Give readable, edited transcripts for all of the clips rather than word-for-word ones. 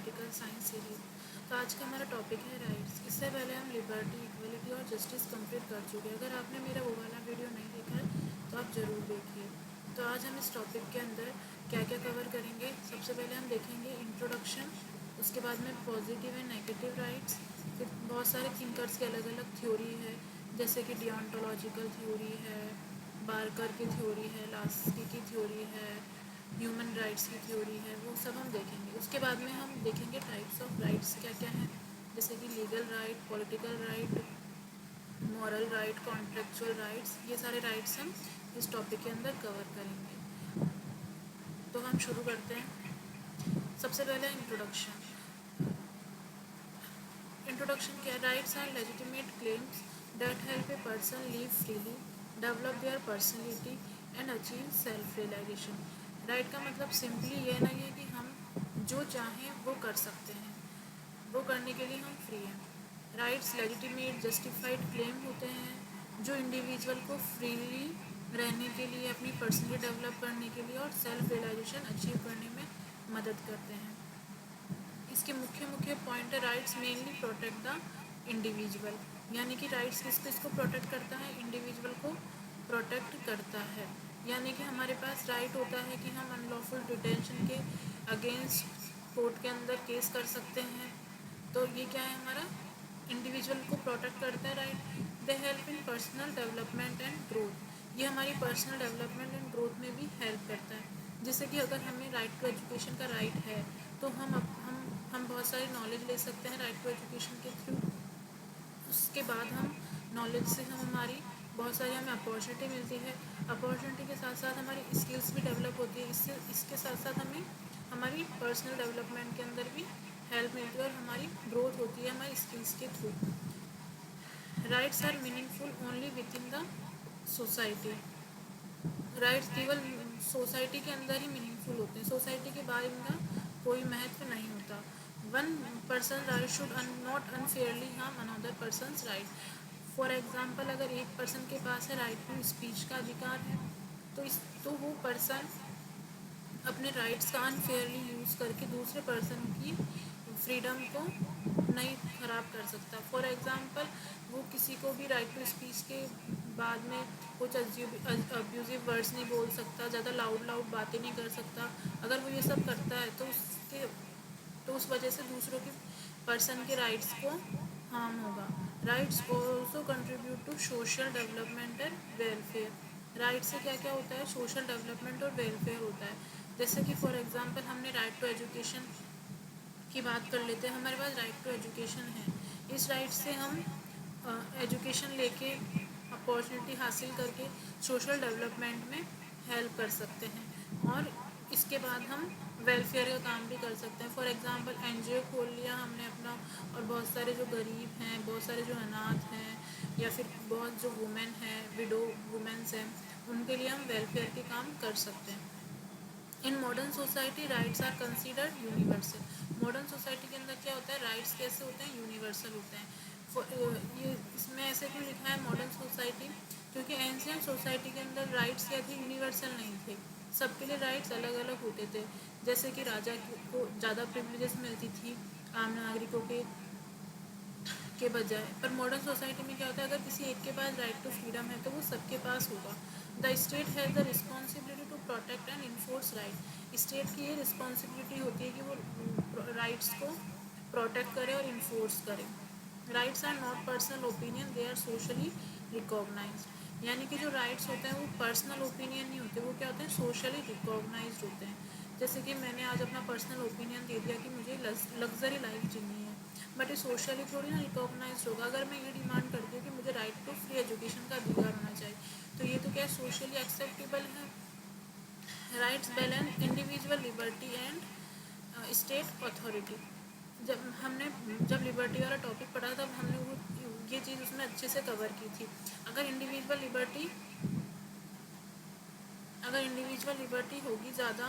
Political science series. तो आज का हमारा टॉपिक है राइट्स। इससे पहले हम लिबर्टी, इक्वलिटी और जस्टिस कंप्लीट कर चुके हैं। अगर आपने मेरा वो वाला वीडियो नहीं देखा है तो आप ज़रूर देखिए। तो आज हम इस टॉपिक के अंदर क्या क्या कवर करेंगे। सबसे पहले हम देखेंगे इंट्रोडक्शन, उसके बाद में पॉजिटिव एंड नेगेटिव राइट्स, फिर बहुत सारे थिंकर्स की अलग अलग थ्योरी है, जैसे कि डिओंटोलॉजिकल थ्योरी है, बार्कर की थ्योरी है, लास्की की थ्योरी है, ह्यूमन राइट्स की थ्योरी है, वो सब हम देखेंगे। उसके बाद में हम देखेंगे टाइप्स ऑफ राइट्स क्या क्या हैं, जैसे कि legal right, political right, moral right, contractual rights. ये सारे राइट्स हम इस टॉपिक के अंदर कवर करेंगे। तो हम शुरू करते हैं। सबसे पहले इंट्रोडक्शन। इंट्रोडक्शन क्या? Rights are legitimate claims that help a person live freely, develop their personality and achieve self realisation. Right का मतलब सिंपली ये नहीं है कि हम जो चाहें वो कर सकते हैं, वो करने के लिए हम फ्री हैं। राइट्स लेजिटिमेट जस्टिफाइड क्लेम होते हैं जो इंडिविजुअल को फ्रीली रहने के लिए, अपनी पर्सनैलिटी डेवलप करने के लिए और सेल्फ रियलाइजेशन अचीव करने में मदद करते हैं। इसके मुख्य मुख्य पॉइंट है। Rights mainly protect the individual, यानी कि राइट्स किसको प्रोटेक्ट करता है? इंडिविजुअल को प्रोटेक्ट करता है। यानी कि हमारे पास राइट होता है कि हम अनलॉफुल डिटेंशन के अगेंस्ट कोर्ट के अंदर केस कर सकते हैं। तो ये क्या है? हमारा इंडिविजुअल को प्रोटेक्ट करता है right. They help in personal development and growth. ये हमारी पर्सनल डेवलपमेंट एंड ग्रोथ में भी हेल्प करता है। जैसे कि अगर हमें राइट टू एजुकेशन का राइट है तो हम बहुत सारी नॉलेज ले सकते हैं राइट टू एजुकेशन के थ्रू। उसके बाद हम नॉलेज से हमारी बहुत सारी हमें अपॉर्चुनिटी मिलती है। अपॉर्चुनिटी के साथ साथ हमारी स्किल्स भी डेवलप होती है। इसके साथ साथ हमें हमारी पर्सनल डेवलपमेंट के अंदर भी हेल्प मिलती है और हमारी ग्रोथ होती है हमारी स्किल्स के थ्रू। Rights are meaningful only within the society सोसाइटी। राइट्स केवल सोसाइटी के अंदर ही मीनिंगफुल होते हैं, सोसाइटी के बाहर इनका कोई महत्व नहीं होता। One person right should not unfairly harm another persons right. For example, अगर एक पर्सन के पास है राइट टू स्पीच का अधिकार है तो वो पर्सन अपने राइट्स का अनफेयरली यूज़ करके दूसरे पर्सन की फ्रीडम को नहीं ख़राब कर सकता। फॉर एग्ज़ाम्पल, वो किसी को भी राइट टू स्पीच के बाद में कुछ अब्यूज़िव वर्ड्स नहीं बोल सकता, ज़्यादा लाउड बातें नहीं कर सकता। अगर वो ये सब करता है तो उस वजह से दूसरों के पर्सन के राइट्स को हार्म होगा। Rights also contribute to social development and welfare. Right से क्या क्या होता है? सोशल डेवलपमेंट और वेलफेयर होता है। जैसे कि फॉर एग्जांपल हमने राइट टू एजुकेशन की बात कर लेते हैं। हमारे पास राइट टू एजुकेशन है। इस राइट से हम एजुकेशन लेके अपॉर्चुनिटी हासिल करके सोशल डेवलपमेंट में हेल्प कर सकते हैं और इसके बाद हम वेलफेयर का काम भी कर सकते हैं। फॉर एग्जांपल, एनजीओ खोल लिया हमने अपना और बहुत सारे जो गरीब हैं, बहुत सारे जो अनाथ हैं या फिर बहुत जो वुमेन हैं, विडो वुमेन्स हैं, उनके लिए हम वेलफेयर के काम कर सकते हैं। In modern society rights are considered universal. Modern society के अंदर क्या होता है? राइट्स कैसे होते हैं? यूनिवर्सल होते हैं। ये इसमें ऐसे क्यों लिखा है मॉडर्न सोसाइटी? क्योंकि एंशियंट सोसाइटी के अंदर राइट्स क्या थे? यूनिवर्सल नहीं थे। सबके लिए राइट्स अलग अलग होते थे। जैसे कि राजा को ज़्यादा प्रिविलेजेस मिलती थी आम नागरिकों के बजाय। पर मॉडर्न सोसाइटी में क्या होता है? अगर किसी एक के पास राइट टू फ्रीडम है तो वो सबके पास होगा। The state has the responsibility to protect and enforce right. State की ये रिस्पॉन्सिबिलिटी होती है कि वो राइट्स को प्रोटेक्ट करे और इन्फोर्स करे। Rights are not personal opinion, they are socially recognised. यानी कि जो राइट्स होते हैं वो पर्सनल ओपिनियन नहीं होते, वो क्या होते हैं? सोशली रिकॉग्नाइज्ड होते हैं। जैसे कि मैंने आज अपना पर्सनल ओपिनियन दे दिया कि मुझे लग्जरी लाइफ जीनी है, बट ये सोशली थोड़ी ना रिकॉग्नाइज होगा। अगर मैं ये डिमांड करती हूँ कि मुझे राइट टू फ्री एजुकेशन का अधिकार होना चाहिए, तो ये तो क्या सोशली एक्सेप्टेबल है। Rights balance individual liberty and state authority. जब लिबर्टी वाला टॉपिक पढ़ा तब हमने वो ये चीज़ उसमें अच्छे से कवर की थी। अगर इंडिविजुअल लिबर्टी होगी ज़्यादा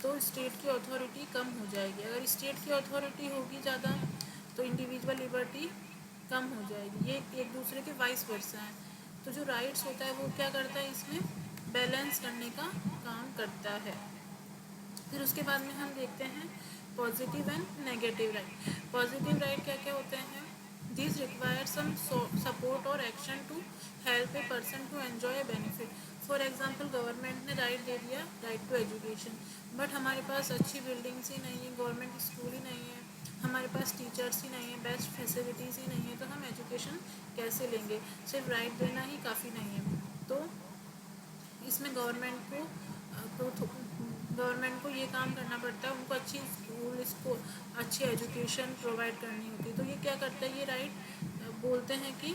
तो स्टेट की अथॉरिटी कम हो जाएगी। अगर स्टेट की अथॉरिटी होगी ज़्यादा तो इंडिविजुअल लिबर्टी कम हो जाएगी। ये एक दूसरे के वाइस वर्सा है। तो जो राइट्स होता है वो क्या करता है? इसमें बैलेंस करने का काम करता है। फिर उसके बाद में हम देखते हैं positive and negative right. Positive right क्या क्या होते हैं? दिस रिक्वायर सम सपोर्ट और action to help a person to enjoy a benefit. For example government ने राइट दे दिया, राइट टू एजुकेशन, बट हमारे पास अच्छी बिल्डिंग्स ही नहीं है, गवर्नमेंट स्कूल ही नहीं है, हमारे पास टीचर्स ही नहीं है, बेस्ट फैसिलिटीज़ ही नहीं है, तो हम एजुकेशन कैसे लेंगे? सिर्फ राइट देना ही काफ़ी नहीं है। तो इसमें गवर्नमेंट को ये काम करना पड़ता है, उनको अच्छी स्कूल इसको अच्छी एजुकेशन प्रोवाइड करनी होती है। तो ये क्या करता है, ये राइट बोलते हैं कि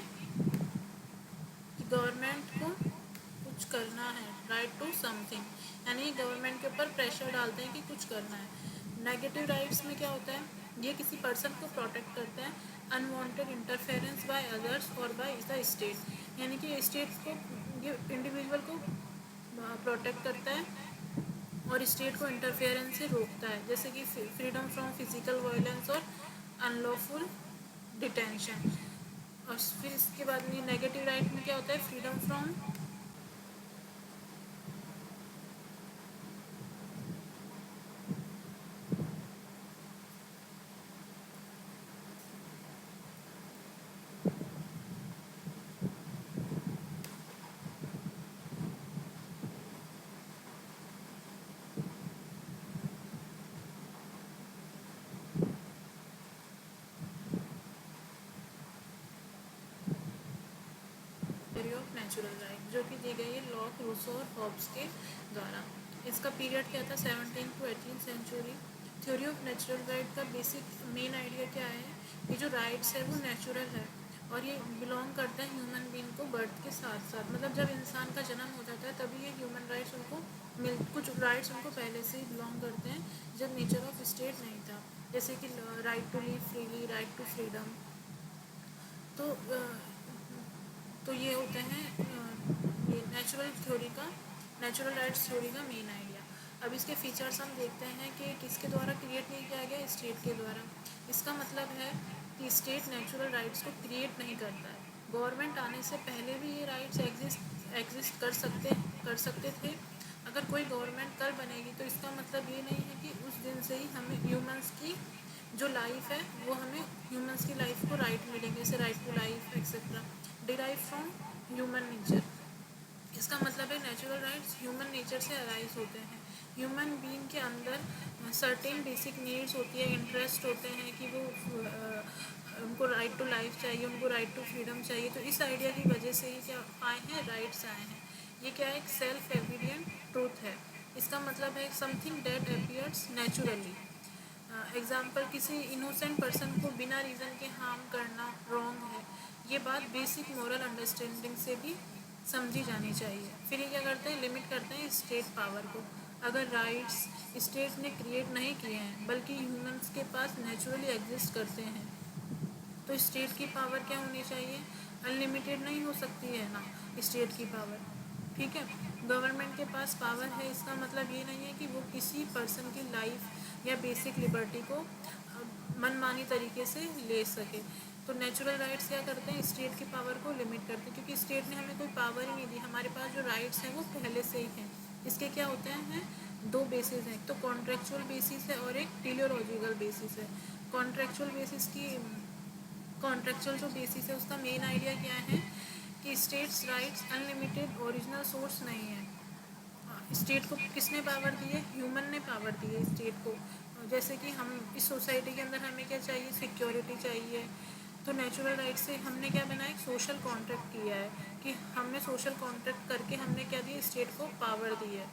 गवर्नमेंट को कुछ करना है, राइट टू समथिंग, यानी गवर्नमेंट के ऊपर प्रेशर डालते हैं कि कुछ करना है। नेगेटिव राइट्स में क्या होता है, ये किसी पर्सन को प्रोटेक्ट करते हैं अनवांटेड इंटरफेरेंस बाय अदर्स और बाय द स्टेट, यानी कि स्टेट को, ये इंडिविजुअल को प्रोटेक्ट करता है और स्टेट को इंटरफेरेंस से रोकता है, जैसे कि फ्रीडम फ्रॉम फिजिकल वायलेंस और अनलॉफुल डिटेंशन। और फिर इसके बाद में नेगेटिव राइट में क्या होता है, freedom from theory of natural right, जो कि दी गई है लॉक, रूसो और हॉब्स के द्वारा। इसका पीरियड क्या था, 17 to 18 century. Theory of natural right का बेसिक मेन आइडिया क्या है, ये जो राइट्स है वो नेचुरल है और ये बिलोंग करता है ह्यूमन बीइंग को बर्थ के साथ साथ, मतलब जब इंसान का जन्म हो जाता है तभी ये ह्यूमन राइट्स उनको कुछ राइट्स उनको पहले से ही बिलोंग करते हैं, जब नेचर ऑफ स्टेट नहीं था, जैसे कि right to live freely, right to freedom. तो तो ये होते हैं ये नेचुरल राइट्स थ्योरी का मेन आइडिया। अब इसके फीचर्स हम देखते हैं कि किसके द्वारा क्रिएट नहीं किया गया, स्टेट के द्वारा। इसका मतलब है कि स्टेट नेचुरल राइट्स को क्रिएट नहीं करता है, गवर्नमेंट आने से पहले भी ये राइट्स एग्जिस्ट कर सकते थे। अगर कोई गवर्नमेंट कल बनेगी तो इसका मतलब ये नहीं है कि उस दिन से ही हमें ह्यूमंस की जो लाइफ है वो हमें ह्यूमंस की लाइफ को राइट मिलेंगे, जैसे right to life etcetera derive from human nature. इसका मतलब है नेचुरल राइट्स ह्यूमन नेचर से अराइज होते हैं। ह्यूमन बीइंग के अंदर सर्टेन बेसिक नीड्स होती है, इंटरेस्ट होते हैं कि वो उनको राइट टू लाइफ चाहिए, उनको राइट टू फ्रीडम चाहिए। तो इस आइडिया की वजह से ही क्या आए हैं, राइट्स आए हैं। ये क्या है, एक सेल्फ एविडेंट ट्रूथ है। इसका मतलब है something that appears naturally. Example, किसी इनोसेंट पर्सन को बिना रीज़न के हार्म करना रॉन्ग है। ये बात बेसिक मॉरल अंडरस्टैंडिंग से भी समझी जानी चाहिए। फिर ये क्या करते हैं, लिमिट करते हैं स्टेट पावर को। अगर राइट्स स्टेट ने क्रिएट नहीं किए हैं बल्कि ह्यूमंस के पास नेचुरली एग्जिस्ट करते हैं, तो स्टेट की पावर क्या होनी चाहिए, अनलिमिटेड नहीं हो सकती है ना स्टेट की पावर। ठीक है, गवर्नमेंट के पास पावर है, इसका मतलब ये नहीं है कि वो किसी पर्सन की लाइफ या बेसिक लिबर्टी को मनमानी तरीके से ले सके। तो नेचुरल राइट्स क्या करते हैं, स्टेट की पावर को लिमिट करते हैं, क्योंकि स्टेट ने हमें कोई पावर ही नहीं दी, हमारे पास जो राइट्स हैं वो पहले से ही हैं। इसके क्या होते हैं, दो बेसिस हैं, तो कॉन्ट्रेक्चुअल बेसिस है और एक टेलियोलॉजिकल बेसिस है। कॉन्ट्रेक्चुअल बेसिस की कॉन्ट्रेक्चुअल जो बेसिस है उसका मेन आइडिया क्या है कि states rights unlimited original source नहीं है। स्टेट को किसने पावर दी है, ह्यूमन ने पावर दी है स्टेट को। जैसे कि हम इस सोसाइटी के अंदर हमें क्या चाहिए, सिक्योरिटी चाहिए। तो नेचुरल राइट से हमने क्या बनाया, एक सोशल कॉन्ट्रैक्ट किया है कि हमने सोशल कॉन्ट्रैक्ट करके हमने क्या दिया, स्टेट को पावर दी है।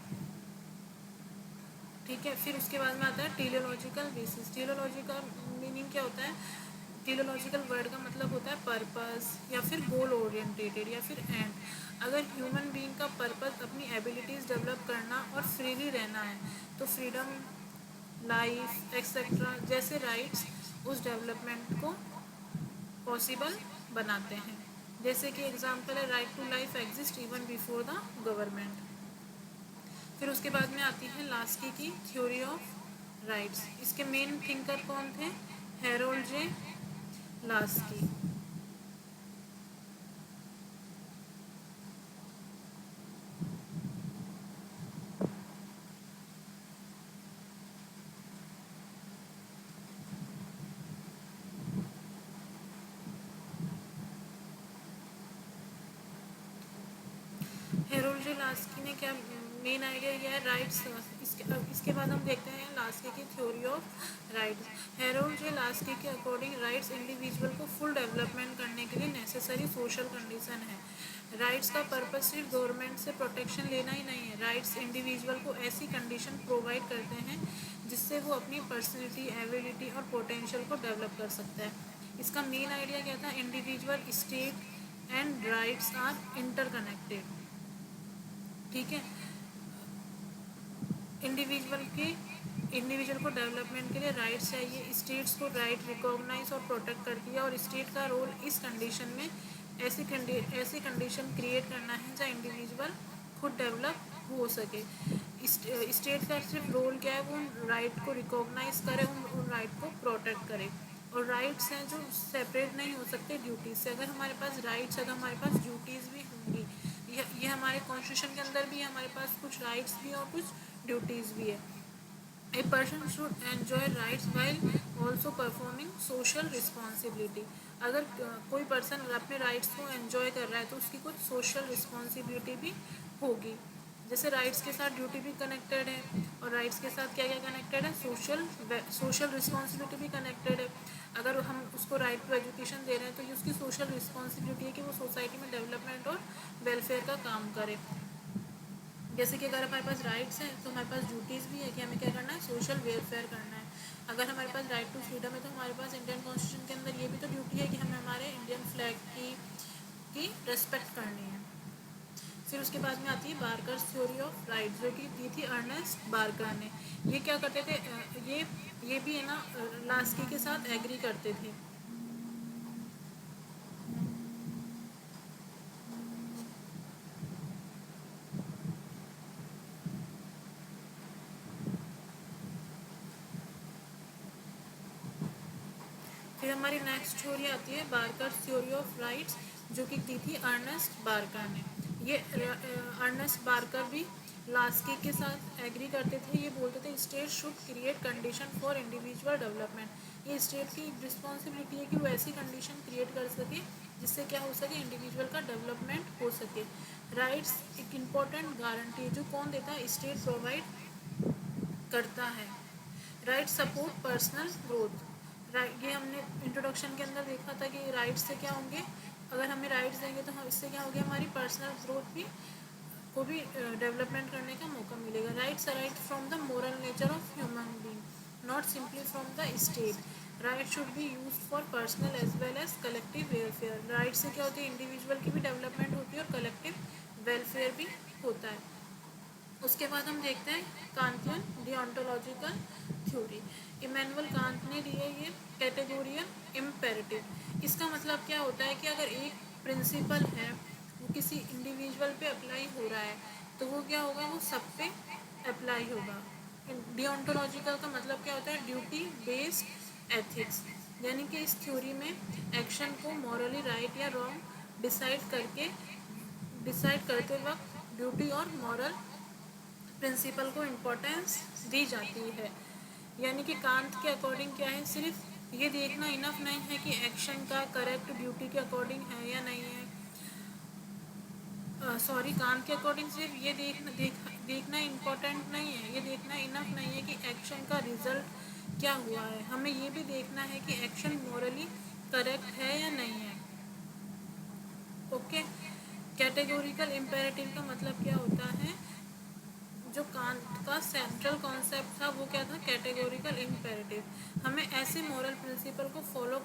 ठीक है, फिर उसके बाद में आता है टेलियोलॉजिकल बेसिस। टेलियोलॉजिकल मीनिंग क्या होता है, टेलियोलॉजिकल वर्ड का मतलब होता है पर्पस या फिर गोल ओरिएंटेटेड या फिर एंड। अगर ह्यूमन बीइंग का पर्पस अपनी एबिलिटीज़ डेवलप करना और फ्रीली रहना है, तो फ्रीडम, लाइफ एक्सेट्रा जैसे राइट्स उस डेवलपमेंट को पॉसिबल बनाते हैं। जैसे कि एग्जांपल है, right to life exist even before the government. फिर उसके बाद में आती है लास्की की थ्योरी ऑफ राइट्स। इसके मेन थिंकर कौन थे, Harold J Laski. J Laski ने क्या मेन आइडिया किया है राइट्स। इसके बाद हम देखते हैं लास्की की theory of rights. Harold J Laski के अकॉर्डिंग राइट्स इंडिविजुअल को फुल डेवलपमेंट करने के लिए नेसेसरी सोशल कंडीशन है। राइट्स का पर्पस सिर्फ गवर्नमेंट से प्रोटेक्शन लेना ही नहीं है। राइट्स इंडिविजुअल को ऐसी कंडीशन प्रोवाइड करते हैं जिससे वो अपनी पर्सनैलिटी, एबिलिटी और पोटेंशियल को डेवलप कर सकता है। इसका मेन आइडिया क्या था, individual, state and rights are interconnected. ठीक है, इंडिविजुअल को डेवलपमेंट के लिए राइट्स चाहिए, स्टेट्स को राइट रिकॉग्नाइज और प्रोटेक्ट करती है, और स्टेट का रोल इस कंडीशन में ऐसी कंडीशन क्रिएट करना है जहाँ इंडिविजुअल खुद डेवलप हो सके। स्टेट का सिर्फ रोल क्या है, वो उन राइट को रिकॉग्नाइज करे, उन राइट को प्रोटेक्ट करे। और राइट्स हैं जो सेपरेट नहीं हो सकते ड्यूटीज़ से। अगर हमारे पास राइट्स, अगर हमारे पास ड्यूटीज़ भी होंगी, ये हमारे कॉन्स्टिट्यूशन के अंदर भी हमारे पास कुछ राइट्स भी हैं और कुछ ड्यूटीज़ भी है। A person should enjoy rights while also performing social responsibility. अगर कोई पर्सन अपने राइट्स को एन्जॉय कर रहा है तो उसकी कुछ सोशल रिस्पॉन्सिबिलिटी भी होगी। जैसे राइट्स के साथ ड्यूटी भी कनेक्टेड है, और राइट्स के साथ क्या क्या कनेक्टेड है, सोशल रिस्पॉन्सिबिलिटी भी कनेक्टेड है। अगर हम उसको राइट टू एजुकेशन दे रहे हैं तो ये उसकी सोशल रिस्पॉन्सिबिलिटी है कि वो सोसाइटी में डेवलपमेंट और वेलफेयर का काम करे। जैसे कि अगर हमारे पास राइट्स हैं तो हमारे पास ड्यूटीज़ भी है कि हमें क्या करना है, सोशल वेलफेयर करना है। अगर हमारे पास राइट टू फ्रीडम है तो हमारे पास इंडियन कॉन्स्टिट्यूशन के अंदर ये भी तो ड्यूटी है कि हमें हमारे इंडियन फ्लैग की रेस्पेक्ट करनी है। फिर उसके बाद में आती है बार्कर थ्योरी ऑफ राइट, जो कि दी थी अर्नेस्ट बार्कर ने। ये क्या करते थे, ये भी है ना लास्की के साथ एग्री करते थे। फिर हमारी नेक्स्ट थ्योरी आती है बार्कर थ्योरी ऑफ राइट्स, जो कि दी थी अर्नेस्ट बार्कर ने। ये अर्नेस्ट बार्कर भी लास्की के साथ एग्री करते थे। ये बोलते थे state should create condition for individual development. ये स्टेट की रिस्पॉन्सिबिलिटी है कि वो ऐसी कंडीशन क्रिएट कर सके जिससे क्या हो सके, इंडिविजुअल का डेवलपमेंट हो सके। राइट्स एक इम्पॉर्टेंट गारंटी जो कौन देता है, स्टेट प्रोवाइड करता है। Right support personal growth. Right, ये हमने इंट्रोडक्शन के अंदर देखा था कि राइट्स से क्या होंगे, अगर हमें राइट्स देंगे तो हम इससे क्या होगी, हमारी पर्सनल ग्रोथ भी को भी डेवलपमेंट करने का मौका मिलेगा। Rights arrive from the moral nature of human being, not simply from the state. Right should be use for personal as well as collective welfare. Right से क्या होती है, इंडिविजुअल की भी डेवलपमेंट होती है और कलेक्टिव वेलफेयर भी होता है। उसके बाद हम देखते हैं Kantian deontological theory. Immanuel Kant ने दी है ये कैटेगोरियल इम्पेरेटिव। इसका मतलब क्या होता है कि अगर एक प्रिंसिपल है वो किसी इंडिविजुअल पे अप्लाई हो रहा है तो वो क्या होगा, वो सब पे अप्लाई होगा। डिओंटोलॉजिकल का मतलब क्या होता है, ड्यूटी बेस्ड एथिक्स। यानी कि इस थ्योरी में एक्शन को मॉरली राइट या रॉन्ग डिसाइड करते वक्त ड्यूटी और मॉरल प्रिंसिपल को इम्पोर्टेंस दी जाती है। यानी कि कांट के अकॉर्डिंग क्या है, सिर्फ ये देखना इनफ नहीं है कि एक्शन का करेक्ट ड्यूटी के अकॉर्डिंग है या नहीं है। कांट के अकॉर्डिंग सिर्फ ये देखना इम्पोर्टेंट नहीं है, ये देखना इनफ नहीं है कि एक्शन का रिजल्ट क्या हुआ है। हमें ये भी देखना है कि एक्शन मॉरली करेक्ट है या नहीं है। ओके, कैटेगोरिकल इम्पेरेटिव का मतलब क्या होता है, जो कांट का सेंट्रल कॉन्सेप्ट था वो क्या था, कैटेगोरिकल इम्पेरेटिव। हमें ऐसे मॉरल प्रिंसिपल को फॉलो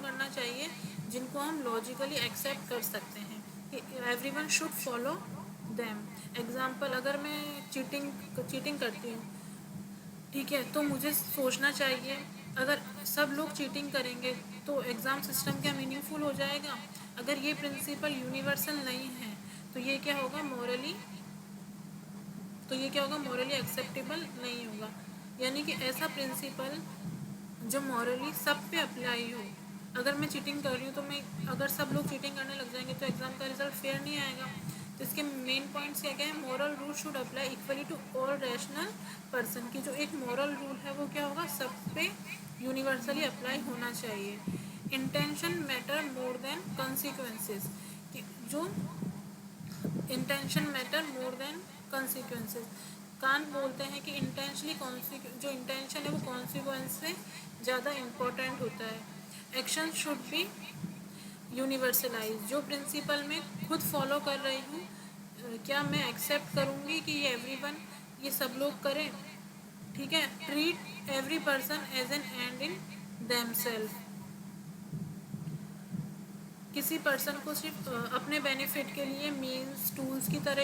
करना चाहिए जिनको हम लॉजिकली एक्सेप्ट कर सकते हैं कि everyone should follow them. Example, अगर मैं चीटिंग करती हूँ, ठीक है, तो मुझे सोचना चाहिए अगर सब लोग चीटिंग करेंगे तो एग्ज़ाम सिस्टम क्या मीनिंगफुल हो जाएगा। अगर ये प्रिंसिपल यूनिवर्सल नहीं है तो ये क्या होगा, मॉरली एक्सेप्टेबल नहीं होगा। यानी कि ऐसा प्रिंसिपल जो मॉरली सब पे अप्लाई हो। अगर मैं चीटिंग कर रही हूँ तो अगर सब लोग चीटिंग करने लग जाएंगे तो एग्ज़ाम का रिजल्ट फेयर नहीं आएगा। तो इसके मेन पॉइंट्स क्या क्या है, moral rule should apply equally to all rational person की। जो एक मॉरल रूल है वो क्या होगा, सब पे यूनिवर्सली अप्लाई होना चाहिए। Intention matter more than consequences, कि जो intention matter more than consequences. Can't बोलते हैं कि इंटेंशनली जो इंटेंशन है वो कॉन्सिक्वेंस से ज़्यादा इम्पोर्टेंट होता है। Action should be universalise. जो प्रिंसिपल मैं खुद फॉलो कर रही हूँ, क्या मैं एक्सेप्ट करूँगी कि ये एवरीवन, ये सब लोग करें? ठीक है। Treat every person as an end in them self. किसी पर्सन को सिर्फ अपने बेनिफिट के लिए मीन्स टूल्स की तरह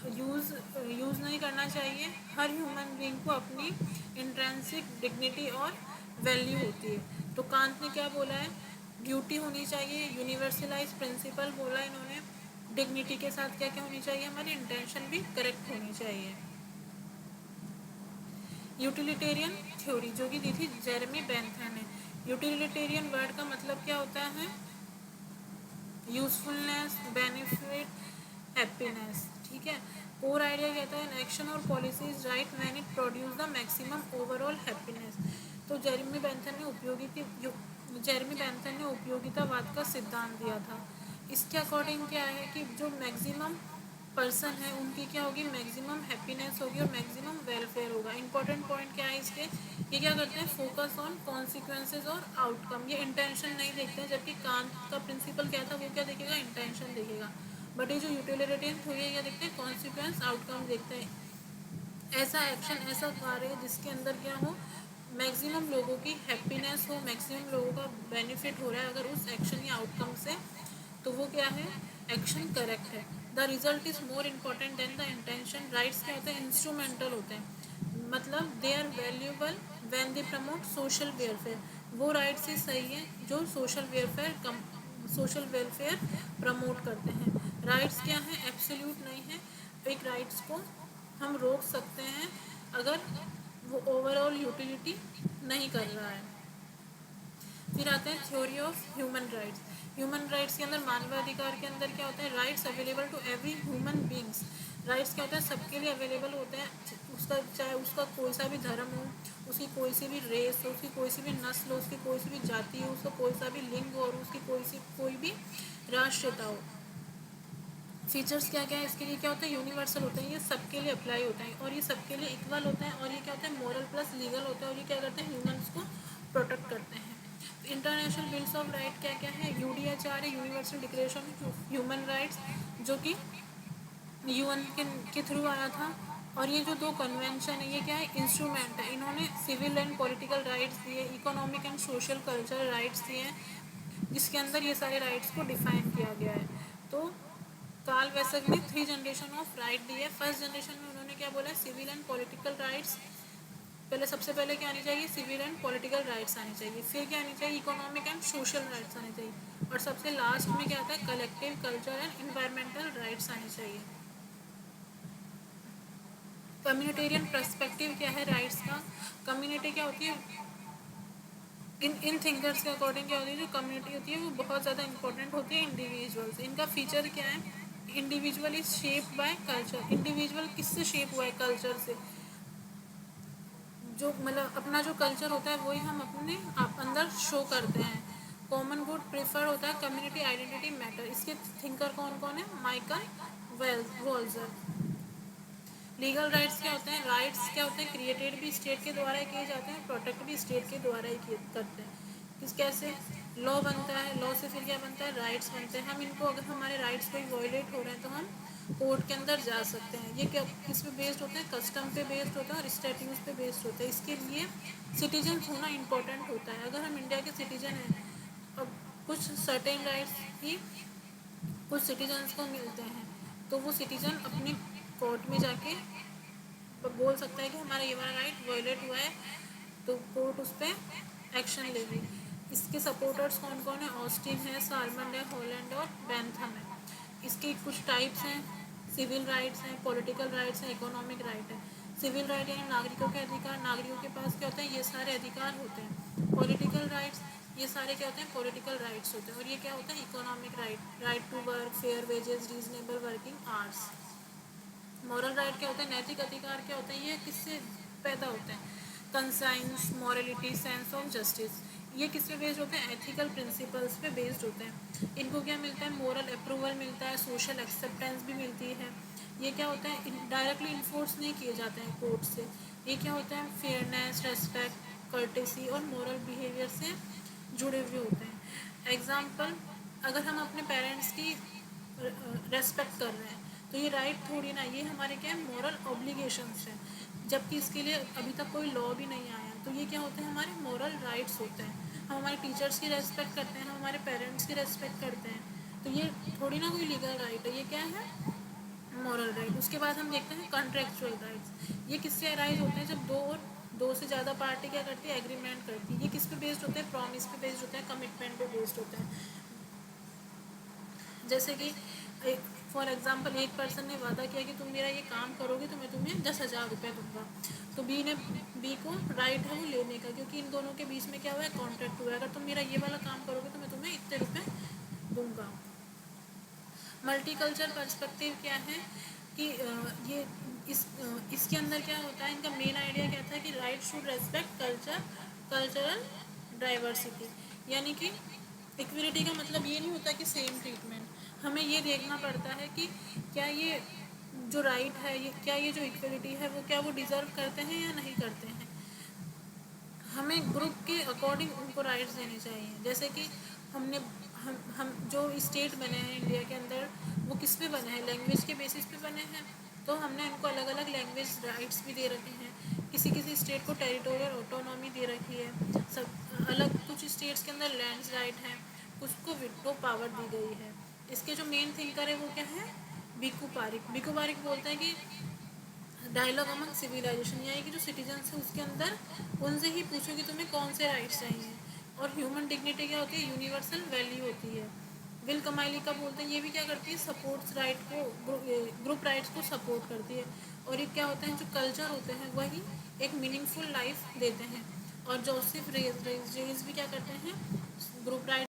यूज़ नहीं करना चाहिए। हर ह्यूमन बीइंग को अपनी इंट्रिंसिक डिग्निटी और वैल्यू होती है। तो कांट ने क्या बोला है? ड्यूटी होनी चाहिए, यूनिवर्सलाइज प्रिंसिपल बोला इन्होंने। डिग्निटी के साथ क्या क्या होनी चाहिए? हमारी इंटेंशन भी करेक्ट होनी चाहिए। यूटिलिटेरियन थ्योरी जो कि दी थी जेरेमी बेंथम ने। यूटिलिटेरियन वर्ड का मतलब क्या होता है? Usefulness, benefit, happiness. ठीक है। कोर आइडिया कहता है एन एक्शन और policy is right when it produce the maximum overall happiness. तो जेरेमी बेंथम ने उपयोगितावाद का सिद्धांत दिया था। इसके अकॉर्डिंग क्या है कि जो मैक्सिमम पर्सन है उनकी क्या होगी? मैक्सिमम हैप्पीनेस होगी और मैक्सिमम वेलफेयर होगा। इंपॉर्टेंट पॉइंट क्या है इसके? ये क्या करते हैं? फोकस ऑन कॉन्सिक्वेंसेज और आउटकम। ये इंटेंशन नहीं देखते हैं, जबकि कांट का प्रिंसिपल क्या था? वो क्या देखेगा? इंटेंशन देखेगा। बट ये जो यूटिलिटेरियन थ्योरी है, क्या देखते हैं? कॉन्सिक्वेंस, आउटकम देखते हैं। ऐसा एक्शन, ऐसा कार्य जिसके अंदर क्या हो? मैक्सिमम लोगों की हैप्पीनेस हो, मैक्सिमम लोगों का बेनिफिट हो रहा है अगर उस एक्शन या आउटकम से, तो वो क्या है? एक्शन करेक्ट है। The result is more important than the intention. Rights क्या होते हैं? इंस्ट्रूमेंटल होते हैं, मतलब they are valuable when they promote social welfare. वो राइट्स ही सही है जो सोशल वेलफेयर प्रमोट करते हैं। राइट्स क्या है? एब्सोल्यूट नहीं है। एक राइट्स को हम रोक सकते हैं अगर वो ओवरऑल यूटिलिटी नहीं कर रहा है। फिर आते हैं theory of human rights. Human rights के अंदर, मानवाधिकार के अंदर क्या होता है? Rights available to every human beings. Rights क्या होता है? सबके लिए अवेलेबल होते हैं, उसका चाहे उसका कोई सा भी धर्म हो, उसकी कोई सी भी रेस हो, उसकी कोई सी भी नस्ल हो, उसकी कोई सी भी जाति हो, उसका कोई सा भी लिंग हो और उसकी कोई भी राष्ट्रीयता हो। फीचर्स क्या क्या है इसके लिए? क्या होता है? यूनिवर्सल होते हैं, ये सबके लिए अप्लाई होता है और ये सबके लिए इक्वल होते हैं। और ये क्या होता है? मॉरल प्लस लीगल होता है और ये क्या करते हैं? ह्यूमंस को प्रोटेक्ट करते हैं। इंटरनेशनल बिल्स ऑफ राइट क्या क्या है? यूडीएचआर है, universal declaration of human rights, जो कि यूएन के थ्रू आया था। और ये जो दो कन्वेंशन है, ये क्या है? इंस्ट्रूमेंट है। इन्होंने सिविल एंड पॉलिटिकल राइट्स दिए, economic and social cultural rights दिए हैं, जिसके अंदर ये सारे राइट्स को डिफाइन किया गया है। तो कार्ल वेसक ने 3 जनरेशन ऑफ राइट दी है। फर्स्ट जनरेशन में उन्होंने क्या बोला है? Civil and political rights. सबसे पहले क्या आनी चाहिए? सिविल एंड पॉलिटिकल राइट्स आनी चाहिए। फिर क्या आनी चाहिए? इकोनॉमिक एंड सोशल राइट्स आनी चाहिए। और सबसे लास्ट में क्या आता है? Collective, culture and environmental rights आनी चाहिए। कम्युनिटेरियन पर्सपेक्टिव क्या है राइट्स का? कम्युनिटी क्या होती है? इन थिंकर्स के अकॉर्डिंग क्या होती है? जो कम्युनिटी होती है वो बहुत ज़्यादा इंपॉर्टेंट होती है इंडिविजुअल्स। इनका फीचर क्या है? Individual is shape by culture. Individual किससे शेप हुआ है? कल्चर से। जो मतलब अपना जो कल्चर होता है वही हम अपने अंदर शो करते हैं। कॉमन गुड प्रेफर होता है, कम्युनिटी आइडेंटिटी मैटर। इसके थिंकर कौन कौन है? Michael Walzer. लीगल राइट्स क्या होते हैं? राइट्स क्या होते हैं? क्रिएटेड भी स्टेट के द्वारा ही किए जाते हैं, प्रोटेक्ट भी स्टेट के द्वारा ही करते हैं। किस कैसे? लॉ बनता है, लॉ से फिर क्या बनता है? राइट्स बनते हैं। हम इनको, अगर हमारे राइट्स कोई वायलेट हो रहे हैं तो हम कोर्ट के अंदर जा सकते हैं। ये क्या किस पे बेस्ड होते हैं? कस्टम पे बेस्ड होता है और स्टैट्यूज पे बेस्ड होता है। इसके लिए सिटीजन होना इम्पोर्टेंट होता है। अगर हम इंडिया के सिटीजन हैं, अब कुछ सर्टेन राइट्स ही कुछ सिटीजन्स को मिलते हैं, तो वो सिटीजन अपने कोर्ट में जाके बोल सकता है कि हमारा ये वाला राइट वायलेट हुआ है, तो कोर्ट उस पर एक्शन लेगी। इसके सपोर्टर्स कौन कौन है? ऑस्टिन है, सालमंड है, हॉलैंड और बैंथम है। इसके कुछ टाइप्स हैं। सिविल राइट्स हैं, पॉलिटिकल राइट्स हैं, इकोनॉमिक राइट है। सिविल राइट यानी नागरिकों के अधिकार, नागरिकों के पास क्या होते हैं? ये सारे अधिकार होते हैं। पॉलिटिकल राइट्स, ये सारे क्या होते हैं? पॉलिटिकल राइट्स होते हैं। और ये क्या होता है? Economic right, right to work, fair wages, reasonable working hours. Moral right क्या होता है? नैतिक अधिकार क्या होता है? ये किससे पैदा होते हैं? Conscience, morality, sense of justice. ये किस पे बेस्ड होते हैं? एथिकल प्रिंसिपल्स पे बेस्ड होते हैं। इनको क्या मिलता है? मोरल अप्रूवल मिलता है, सोशल एक्सेप्टेंस भी मिलती है। ये क्या होता है? डायरेक्टली इन्फोर्स नहीं किए जाते हैं कोर्ट से। ये क्या होता है? फेयरनेस, रेस्पेक्ट, कर्टेसी और मोरल बिहेवियर से जुड़े हुए होते हैं। एग्जाम्पल, अगर हम अपने पेरेंट्स की रेस्पेक्ट कर रहे हैं तो ये राइट थोड़ी ना, ये हमारे क्या है? मॉरल ऑब्लिगेशंस हैं। जबकि इसके लिए अभी तक कोई लॉ भी नहीं आया, तो ये क्या होते हैं? हमारे मॉरल राइट्स होते हैं। हम हमारे टीचर्स की रेस्पेक्ट करते हैं, हम हमारे पेरेंट्स की रेस्पेक्ट करते हैं, तो ये थोड़ी ना कोई लीगल राइट है, ये क्या है? Moral right. उसके बाद हम देखते हैं कॉन्ट्रेक्चुअल राइट्स। ये किससे अराइज होते हैं? जब दो से ज़्यादा पार्टी क्या करती है? एग्रीमेंट करती है। ये किस पे बेस्ड होते हैं? प्रॉमिस पे बेस्ड होते हैं, कमिटमेंट पे बेस्ड होते हैं। जैसे कि एक फॉर एग्जांपल, एक पर्सन ने वादा किया कि तुम मेरा ये काम करोगे तो मैं तुम्हें 10,000 रुपये दूंगा। तो बी को राइट है वो लेने का, क्योंकि इन दोनों के बीच में क्या हुआ है? कॉन्ट्रैक्ट हुआ है। अगर तुम मेरा ये वाला काम करोगे तो मैं तुम्हें इतने रुपए दूंगा। मल्टीकल्चर पर्सपेक्टिव क्या है कि ये इसके अंदर क्या होता है? इनका मेन आइडिया क्या था कि right should respect cultural diversity. यानी कि इक्विलिटी का मतलब ये नहीं होता कि सेम ट्रीटमेंट। हमें ये देखना पड़ता है कि क्या ये जो राइट है, ये क्या, ये जो इक्विलिटी है वो क्या वो डिज़र्व करते हैं या नहीं करते हैं। हमें ग्रुप के अकॉर्डिंग उनको राइट्स देने चाहिए। जैसे कि हमने हम जो स्टेट बने हैं इंडिया के अंदर, वो किस पे बने हैं? लैंग्वेज के बेसिस पे बने हैं। तो हमने इनको अलग अलग लैंग्वेज राइट्स भी दे रखे हैं। किसी किसी स्टेट को टेरिटोरियल ऑटोनॉमी दे रखी है। सब अलग, कुछ स्टेट्स के अंदर लैंड्स राइट हैं, कुछ को विटो पावर दी गई है। इसके जो मेन थिंकर है वो क्या है? बिकू पारिक बोलते हैं कि डायलॉग अमंग सिविलाइजेशन, यानी कि जो सिटीजन्स हैं उसके अंदर उनसे ही पूछो कि तुम्हें कौन से राइट्स चाहिए। और ह्यूमन डिग्निटी क्या होती है? यूनिवर्सल वैल्यू होती है। विल कमाइली का बोलते हैं, ये भी क्या करती है? सपोर्ट्स राइट को, ग्रुप राइट्स को सपोर्ट करती है। और ये क्या होता है? जो कल्चर होते हैं वही एक मीनिंगफुल लाइफ देते हैं। और जोसेफ रेज भी क्या करते हैं? Group right